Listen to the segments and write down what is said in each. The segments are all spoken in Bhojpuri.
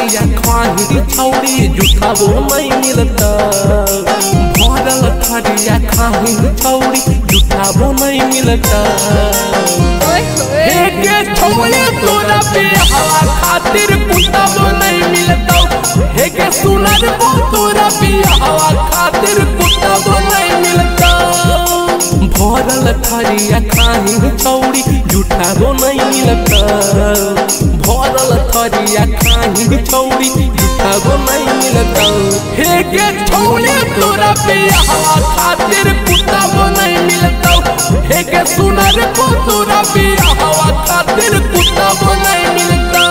थरिया खाही छौड़ी झूठा वो नहीं मिलता। भरल थरिया खाही छौड़ी झूठा वो नहीं मिलता। हेगे छौड़ी तोरा बियाहवा खातिर कुत्ता वो नहीं मिलता। हेगे सुनर वो तोरा बियाहवा खातिर कुत्ता वो नहीं मिलता। भरल थरिया खाही छौड़ी झूठा वो नहीं मिलता। भरल थरिया खाही छौड़ी झूठा वो नहीं मिलता। हेगे छौड़ी तोरा बियाहवा खातिर कुत्ता वो नहीं मिलता। हेगे सुनर को तोरा बियाहवा खातिर कुत्ता वो नहीं मिलता।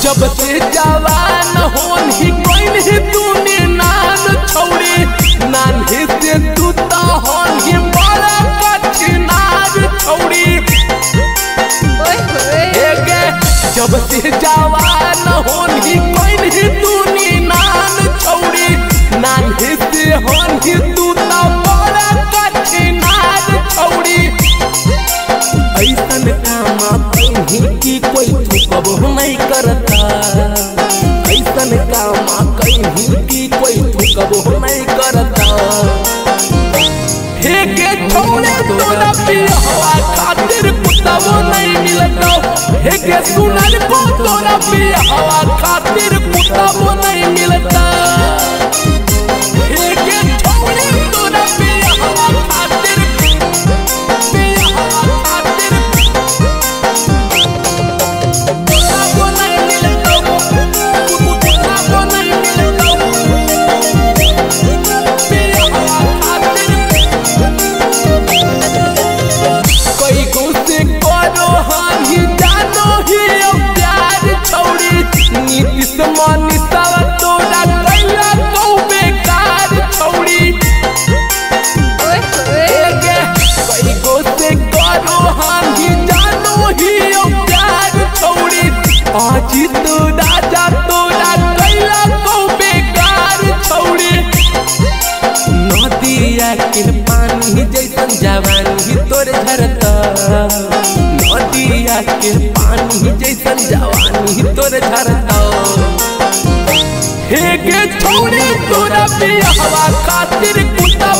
जब से जवान होनी कोई नहीं तूने नान छौड़ी नानी से तू तो होनी बड़ा कठिनार छौड़ी। जब से जवान होनी कोई नहीं तूने नान छौड़ी नानी से होनी तू तो बड़ा कठिनार छौड़ी। ऐसन काम कहीं की कोई थुकब नहीं करता। ऐसन काम कहीं की कोई थुकब नहीं करता। हेगे छौड़े तोरा बियाहवा खातिर कुत्ता वो नहीं मिलता। हेगे सुनर को तोरा बियाहवा खातिर कुत्ता वो नहीं मिलता। हेगे छौड़े तोरा बियाहवा खातिर अजित राजा तोरा कैला को बेकार छौड़ी। नदिया के पानी जैसन जवानी तोर झरता। नदिया के पानी जैसन जवानी तोर झरता। हेगे छौड़ी तोरा बियाहवा खातिर कुत्ता